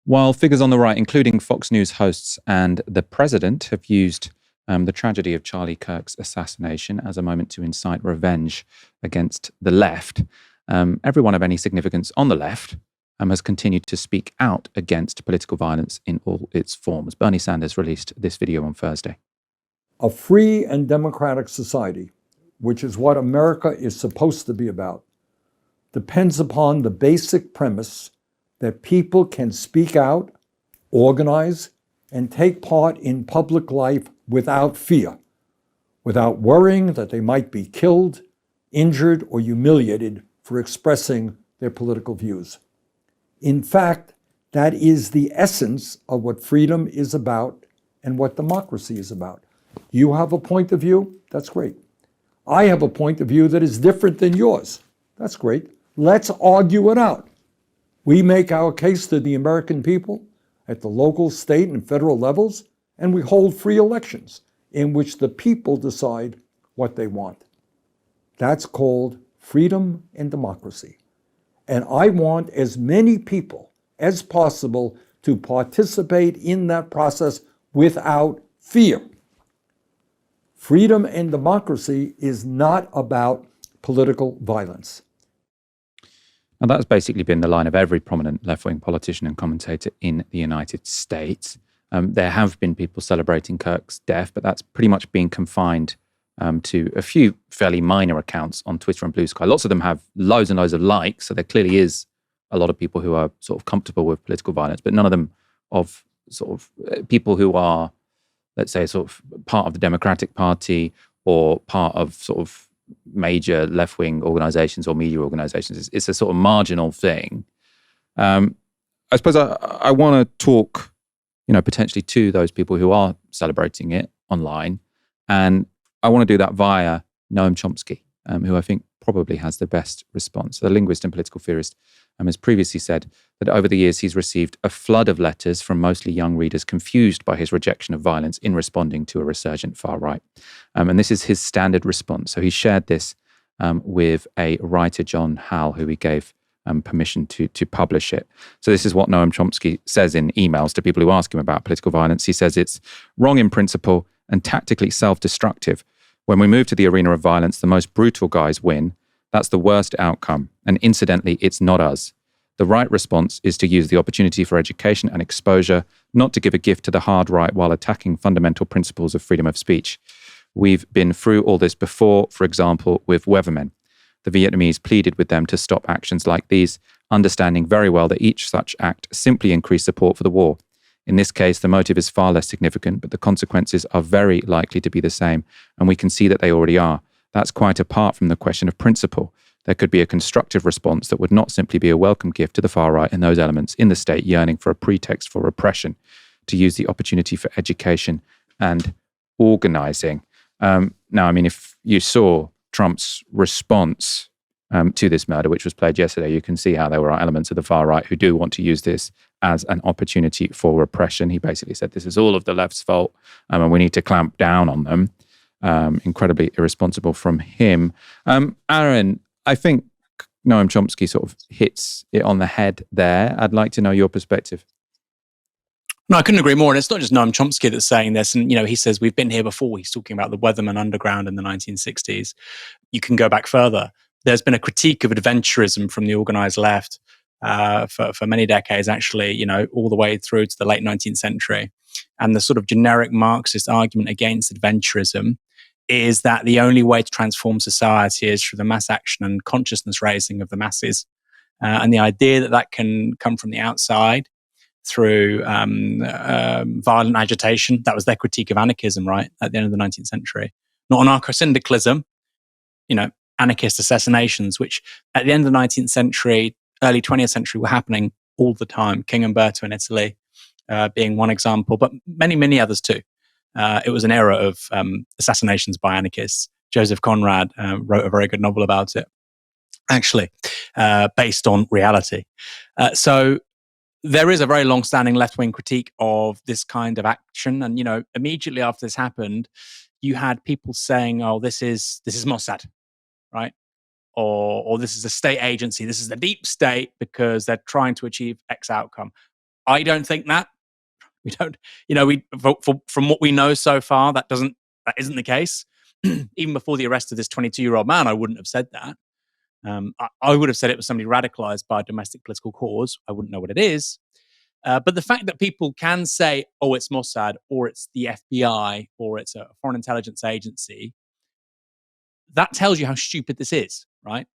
While figures on the right, including Fox News hosts and the president, have used the tragedy of Charlie Kirk's assassination as a moment to incite revenge against the left, everyone of any significance on the left has continued to speak out against political violence in all its forms. Bernie Sanders released this video on Thursday. A free and democratic society, which is what America is supposed to be about, depends upon the basic premise that people can speak out, organize, and take part in public life without fear, without worrying that they might be killed, injured, or humiliated for expressing their political views. In fact, that is the essence of what freedom is about and what democracy is about. You have a point of view, that's great. I have a point of view that is different than yours. That's great. Let's argue it out. We make our case to the American people at the local, state, and federal levels, and we hold free elections in which the people decide what they want. That's called freedom and democracy. And I want as many people as possible to participate in that process without fear. Freedom and democracy is not about political violence. And that's basically been the line of every prominent left-wing politician and commentator in the United States. There have been people celebrating Kirk's death, but that's pretty much been confined to a few fairly minor accounts on Twitter and Blue Sky. Lots of them have loads and loads of likes, so there clearly is a lot of people who are sort of comfortable with political violence, but none of them of sort of people who are, let's say, sort of part of the Democratic Party or part of sort of major left-wing organizations or media organizations. It's a sort of marginal thing. I suppose I want to talk, potentially to those people who are celebrating it online. And I want to do that via Noam Chomsky, who I think probably has the best response. The linguist and political theorist has previously said that over the years he's received a flood of letters from mostly young readers confused by his rejection of violence in responding to a resurgent far right. And this is his standard response. So he shared this with a writer, John Howell, who he gave permission to publish it. So this is what Noam Chomsky says in emails to people who ask him about political violence. He says it's wrong in principle and tactically self-destructive. When we move to the arena of violence, the most brutal guys win. That's the worst outcome. And incidentally, it's not us. The right response is to use the opportunity for education and exposure, not to give a gift to the hard right while attacking fundamental principles of freedom of speech. We've been through all this before, for example, with Weathermen. The Vietnamese pleaded with them to stop actions like these, understanding very well that each such act simply increased support for the war. In this case, the motive is far less significant, but the consequences are very likely to be the same, and we can see that they already are. That's quite apart from the question of principle. There could be a constructive response that would not simply be a welcome gift to the far right and those elements in the state yearning for a pretext for repression, to use the opportunity for education and organizing. Now, I mean, if you saw Trump's response to this murder, which was played yesterday, you can see how there were elements of the far right who do want to use this as an opportunity for repression. He basically said this is all of the left's fault and we need to clamp down on them. Incredibly irresponsible from him. Aaron, I think Noam Chomsky sort of hits it on the head there. I'd like to know your perspective. No, I couldn't agree more. And it's not just Noam Chomsky that's saying this. And, he says we've been here before. He's talking about the Weatherman Underground in the 1960s. You can go back further. There's been a critique of adventurism from the organized left for many decades, actually, all the way through to the late 19th century. And the sort of generic Marxist argument against adventurism is that the only way to transform society is through the mass action and consciousness raising of the masses. And the idea that that can come from the outside through violent agitation, that was their critique of anarchism, right, at the end of the 19th century. Not anarcho-syndicalism, anarchist assassinations, which at the end of the 19th century, early 20th century were happening all the time. King Umberto in Italy being one example, but many, many others too. It was an era of assassinations by anarchists. Joseph Conrad wrote a very good novel about it, actually, based on reality. So there is a very long-standing left-wing critique of this kind of action. And, immediately after this happened, you had people saying, oh, this is Mossad, right? Or this is a state agency. This is the deep state because they're trying to achieve X outcome. I don't think that. We don't, from what we know so far, that isn't the case. Even before the arrest of this 22-year-old man, I wouldn't have said that. I would have said it was somebody radicalized by a domestic political cause. I wouldn't know what it is. But the fact that people can say, oh, it's Mossad, or it's the FBI, or it's a foreign intelligence agency, that tells you how stupid this is, right?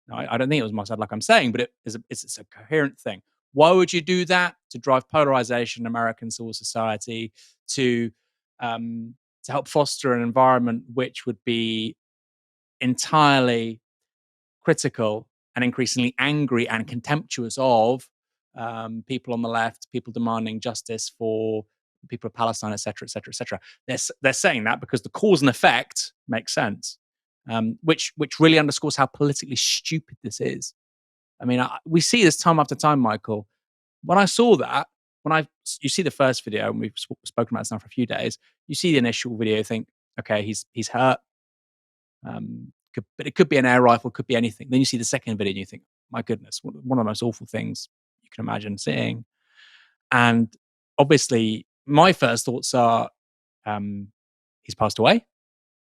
Now, I don't think it was Mossad, like I'm saying, but it's a coherent thing. Why would you do that? To drive polarization in American civil society, to help foster an environment which would be entirely critical and increasingly angry and contemptuous of people on the left, people demanding justice for the people of Palestine, et cetera, et cetera, et cetera. They're saying that because the cause and effect makes sense, which really underscores how politically stupid this is. I mean, we see this time after time, Michael. When I saw that, you see the first video, and we've spoken about this now for a few days, you see the initial video, you think, okay, he's hurt. But it could be an air rifle, could be anything. Then you see the second video and you think, my goodness, one of the most awful things you can imagine seeing. And obviously, my first thoughts are, he's passed away.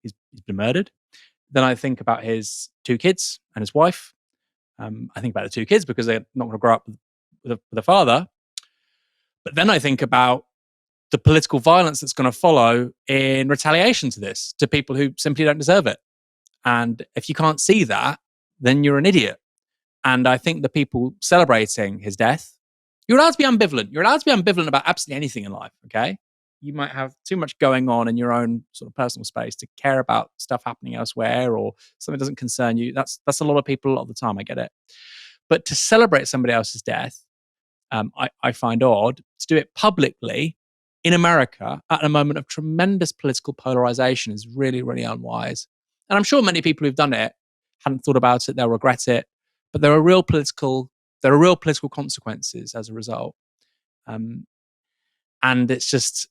He's been murdered. Then I think about his 2 kids and his wife. I think about the 2 kids because they're not going to grow up with a father. But then I think about the political violence that's going to follow in retaliation to this, to people who simply don't deserve it. And if you can't see that, then you're an idiot. And I think the people celebrating his death, you're allowed to be ambivalent. You're allowed to be ambivalent about absolutely anything in life, okay? You might have too much going on in your own sort of personal space to care about stuff happening elsewhere, or something doesn't concern you. That's a lot of people a lot of the time, I get it. But to celebrate somebody else's death, I find odd. To do it publicly in America at a moment of tremendous political polarization is really, really unwise. And I'm sure many people who've done it hadn't thought about it. They'll regret it. But there are real political consequences as a result. And it's just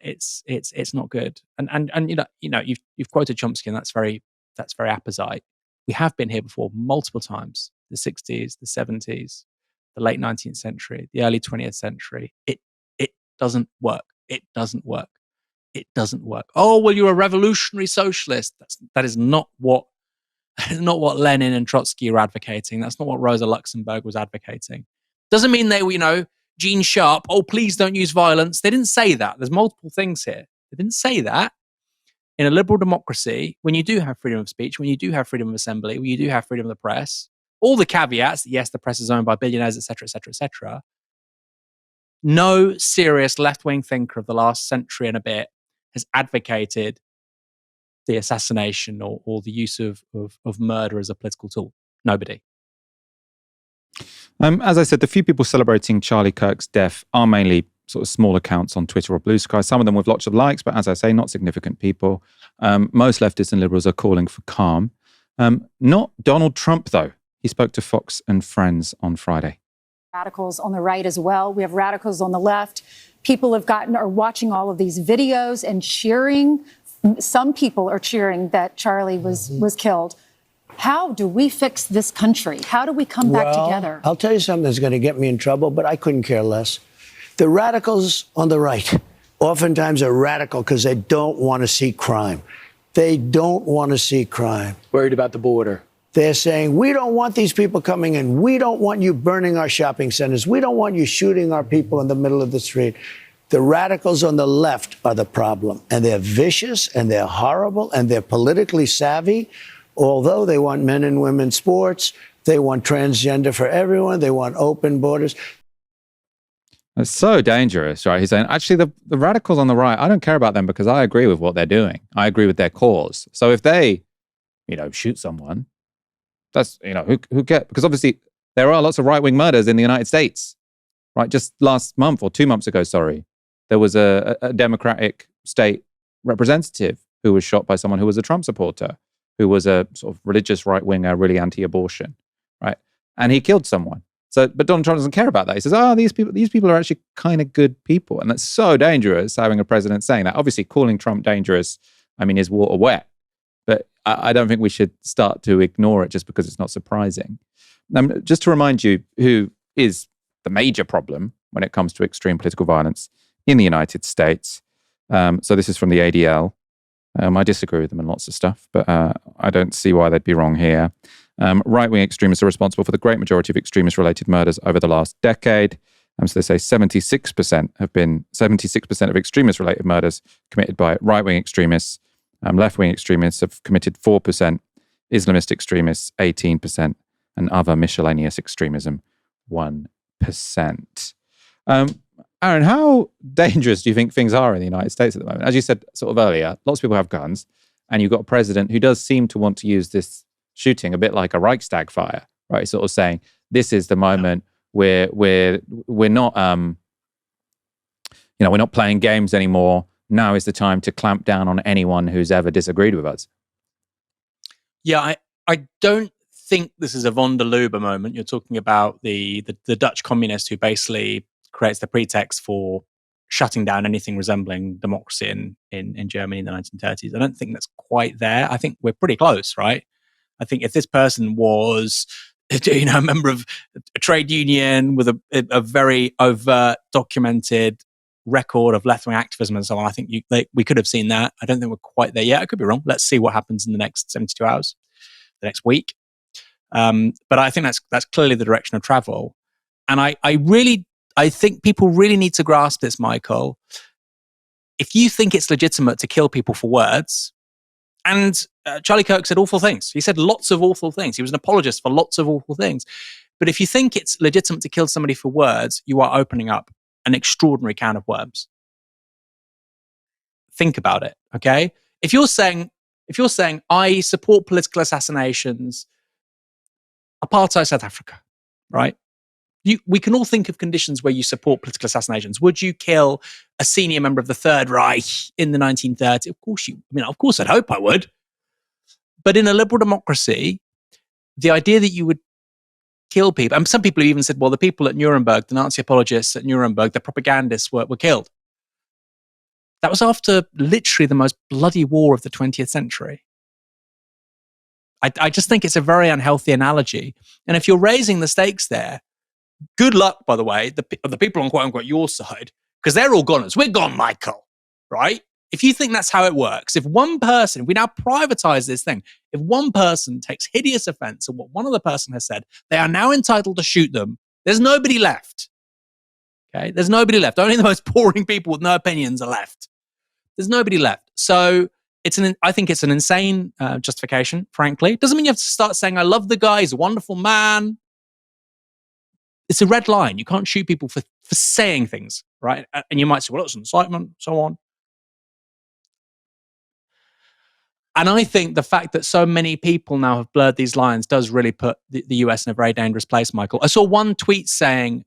it's not good. And you've quoted Chomsky, and that's very apposite. We have been here before multiple times. The 60s, the 70s, the late 19th century, the early 20th century. It doesn't work. It doesn't work. It doesn't work. Oh, well, you're a revolutionary socialist. That is not what Lenin and Trotsky were advocating. That's not what Rosa Luxemburg was advocating. Doesn't mean they were, Gene Sharp, oh, please don't use violence. They didn't say that. There's multiple things here. They didn't say that. In a liberal democracy, when you do have freedom of speech, when you do have freedom of assembly, when you do have freedom of the press, all the caveats that, yes, the press is owned by billionaires, et cetera, et cetera, et cetera. No serious left-wing thinker of the last century and a bit has advocated the assassination or the use of murder as a political tool. Nobody. As I said, the few people celebrating Charlie Kirk's death are mainly sort of small accounts on Twitter or Blue Sky, some of them with lots of likes, but as I say, not significant people. Most leftists and liberals are calling for calm. Not Donald Trump, though. He spoke to Fox and Friends on Friday. Radicals on the right as well. We have radicals on the left. People are watching all of these videos and cheering. Some people are cheering that Charlie was killed. How do we fix this country? How do we come back together? I'll tell you something that's going to get me in trouble, but I couldn't care less. The radicals on the right oftentimes are radical because they don't want to see crime. They don't want to see crime. Worried about the border. They're saying, we don't want these people coming in. We don't want you burning our shopping centers. We don't want you shooting our people in the middle of the street. The radicals on the left are the problem. And they're vicious and they're horrible and they're politically savvy. Although they want men and women sports, they want transgender for everyone. They want open borders. It's so dangerous, right? He's saying, actually, the radicals on the right, I don't care about them because I agree with what they're doing. I agree with their cause. So if they, shoot someone, that's, who cares? Because obviously there are lots of right-wing murders in the United States, right? Just last month or 2 months ago, there was a Democratic state representative who was shot by someone who was a Trump supporter, who was a sort of religious right-winger, really anti-abortion, right? And he killed someone. But Donald Trump doesn't care about that. He says, these people are actually kind of good people. And that's so dangerous, having a president saying that. Obviously, calling Trump dangerous, is water wet. But I don't think we should start to ignore it just because it's not surprising. Just to remind you who is the major problem, when it comes to extreme political violence in the United States. So this is from the ADL. I disagree with them on lots of stuff, but I don't see why they'd be wrong here. Right-wing extremists are responsible for the great majority of extremist-related murders over the last decade. So they say 76% of extremist-related murders committed by right-wing extremists. Left-wing extremists have committed 4%, Islamist extremists 18%, and other miscellaneous extremism 1%. Aaron, how dangerous do you think things are in the United States at the moment? As you said sort of earlier, lots of people have guns, and you've got a president who does seem to want to use this shooting a bit like a Reichstag fire, right? Sort of saying, this is the moment where we're not, we're not playing games anymore. Now is the time to clamp down on anyone who's ever disagreed with us. Yeah, I don't think this is a von der Lube moment. You're talking about the Dutch communist who basically creates the pretext for shutting down anything resembling democracy in Germany in the 1930s. I don't think that's quite there. I think we're pretty close, right? I think if this person was, a member of a trade union with a very overt, documented record of left-wing activism and so on, I think we could have seen that. I don't think we're quite there yet. I could be wrong. Let's see what happens in the next 72 hours, the next week. But I think that's clearly the direction of travel. And I think people really need to grasp this, Michael. If you think it's legitimate to kill people for words, and Charlie Kirk said awful things. He said lots of awful things. He was an apologist for lots of awful things. But if you think it's legitimate to kill somebody for words, you are opening up an extraordinary can of worms. Think about it, okay? If you're saying I support political assassinations, apartheid South Africa, right? We can all think of conditions where you support political assassinations. Would you kill a senior member of the Third Reich in the 1930s? Of course I'd hope I would. But in a liberal democracy, the idea that you would kill people, and some people have even said, well, the people at Nuremberg, the Nazi apologists at Nuremberg, the propagandists were killed. That was after literally the most bloody war of the 20th century. I just think it's a very unhealthy analogy. And if you're raising the stakes there, good luck, by the way, the people on quote unquote your side, because they're all goners. We're gone, Michael, right? If you think that's how it works, if one person, if we now privatize this thing, if one person takes hideous offense at what one other person has said, they are now entitled to shoot them. There's nobody left. Okay? There's nobody left. Only the most boring people with no opinions are left. There's nobody left. So I think it's an insane justification, frankly. Doesn't mean you have to start saying, I love the guy, he's a wonderful man. It's a red line. You can't shoot people for saying things, right? And you might say, well, it's incitement, so on. And I think the fact that so many people now have blurred these lines does really put the US in a very dangerous place, Michael. I saw one tweet saying,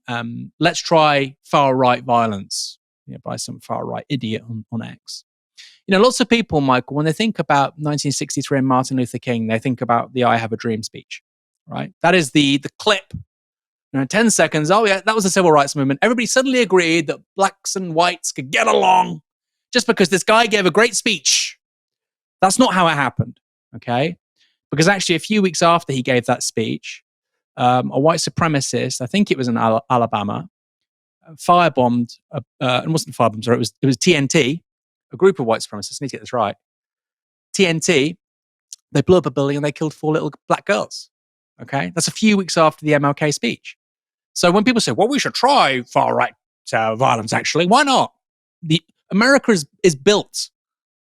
let's try far-right violence by some far-right idiot on X. Lots of people, Michael, when they think about 1963 and Martin Luther King, they think about the I Have a Dream speech, right? That is the clip. 10 seconds, oh yeah, that was the civil rights movement. Everybody suddenly agreed that blacks and whites could get along just because this guy gave a great speech. That's not how it happened, okay? Because actually a few weeks after he gave that speech, a white supremacist, I think it was in Alabama, firebombed, it wasn't firebombed, sorry, it was TNT, a group of white supremacists, I need to get this right. TNT, they blew up a building and they killed 4 little black girls, okay? That's a few weeks after the MLK speech. So when people say, well, we should try far-right violence, actually, why not? America is built.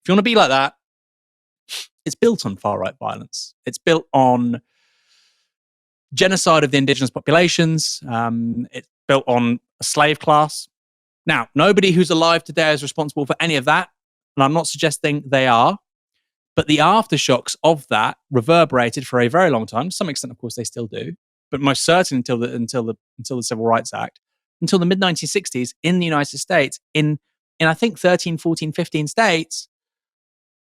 If you want to be like that, it's built on far-right violence. It's built on genocide of the indigenous populations. It's built on a slave class. Now, nobody who's alive today is responsible for any of that, and I'm not suggesting they are, but the aftershocks of that reverberated for a very long time. To some extent, of course, they still do, but most certainly until the Civil Rights Act, until the mid-1960s in the United States, in I think 13, 14, 15 states,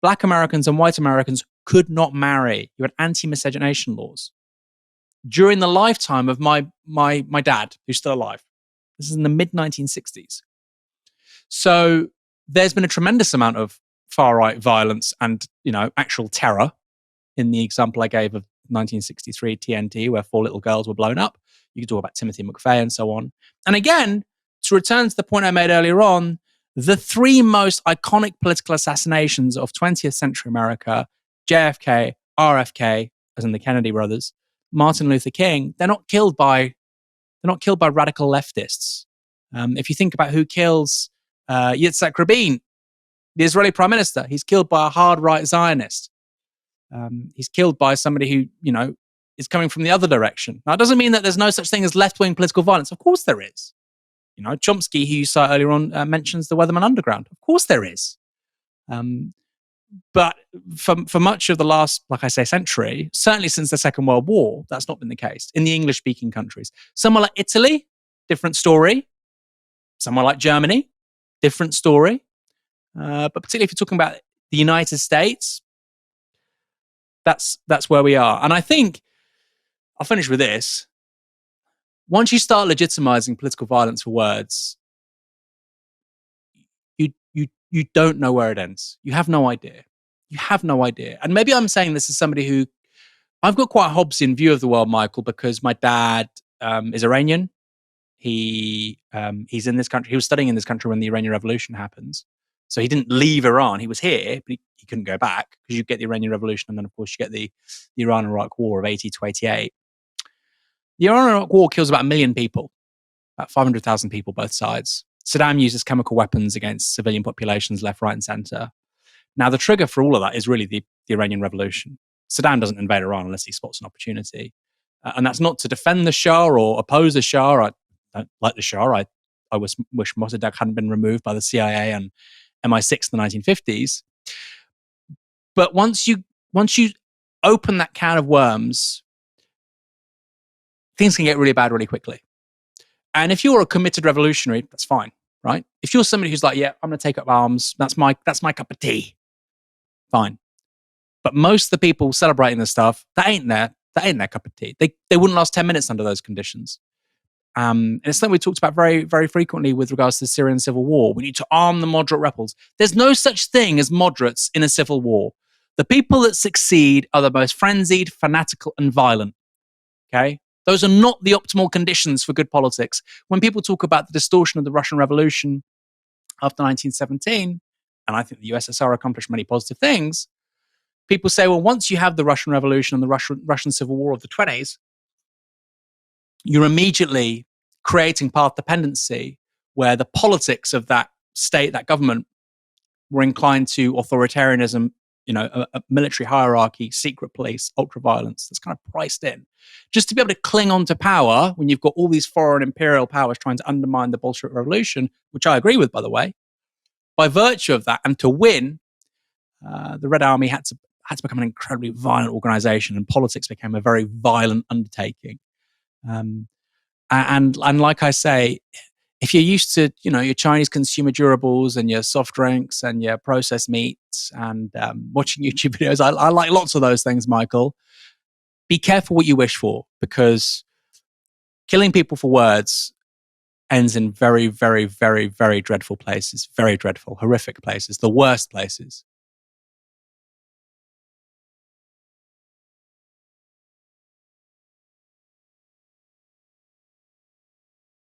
Black Americans and white Americans could not marry. You had anti-miscegenation laws. During the lifetime of my dad, who's still alive, this is in the mid-1960s. So there's been a tremendous amount of far-right violence and, actual terror in the example I gave of 1963 TNT, where 4 little girls were blown up. You could talk about Timothy McVeigh and so on. And again, to return to the point I made earlier on, the three most iconic political assassinations of 20th century America, JFK, RFK, as in the Kennedy brothers, Martin Luther King, they're not killed by radical leftists. If you think about who kills Yitzhak Rabin, the Israeli prime minister, he's killed by a hard right Zionist. He's killed by somebody who, is coming from the other direction. Now, it doesn't mean that there's no such thing as left-wing political violence. Of course there is. Chomsky, who you saw earlier on, mentions the Weatherman Underground. Of course there is. But for much of the last, like I say, century, certainly since the Second World War, that's not been the case in the English-speaking countries. Somewhere like Italy, different story. Somewhere like Germany, different story. But particularly if you're talking about the United States, that's where we are. And I think, I'll finish with this. Once you start legitimizing political violence for words, you don't know where it ends. You have no idea. You have no idea. And maybe I'm saying this as somebody who, I've got quite a Hobbesian view of the world, Michael, because my dad is Iranian. He's in this country. He was studying in this country when the Iranian Revolution happens. So he didn't leave Iran. He was here, but he couldn't go back because you get the Iranian Revolution, and then of course you get the Iran-Iraq War of 80 to 88. The Iran-Iraq War kills about 1 million people, about 500,000 people both sides. Saddam uses chemical weapons against civilian populations left, right, and center. Now, the trigger for all of that is really the Iranian Revolution. Saddam doesn't invade Iran unless he spots an opportunity. And that's not to defend the Shah or oppose the Shah. I don't like the Shah. I wish Mossadegh hadn't been removed by the CIA and MI6 in the 1950s. But once you open that can of worms, things can get really bad really quickly. And if you're a committed revolutionary, that's fine, right? If you're somebody who's like, yeah, I'm going to take up arms, that's my cup of tea, fine. But most of the people celebrating this stuff, that ain't their cup of tea. They wouldn't last 10 minutes under those conditions. And it's something we talked about very, very frequently with regards to the Syrian civil war. We need to arm the moderate rebels. There's no such thing as moderates in a civil war. The people that succeed are the most frenzied, fanatical, and violent. Okay? Those are not the optimal conditions for good politics. When people talk about the distortion of the Russian Revolution after 1917, and I think the USSR accomplished many positive things, people say, well, once you have the Russian Revolution and the Russian Civil War of the 20s, you're immediately creating path dependency where the politics of that state, that government, were inclined to authoritarianism, a military hierarchy, secret police, ultra-violence that's kind of priced in. Just to be able to cling on to power when you've got all these foreign imperial powers trying to undermine the Bolshevik Revolution, which I agree with, by the way, by virtue of that, and to win, the Red Army had to become an incredibly violent organization, and politics became a very violent undertaking. And like I say, if you're used to, your Chinese consumer durables and your soft drinks and your processed meats and watching YouTube videos, I like lots of those things, Michael. Be careful what you wish for, because killing people for words ends in very, very, very, very dreadful places, very dreadful, horrific places, the worst places.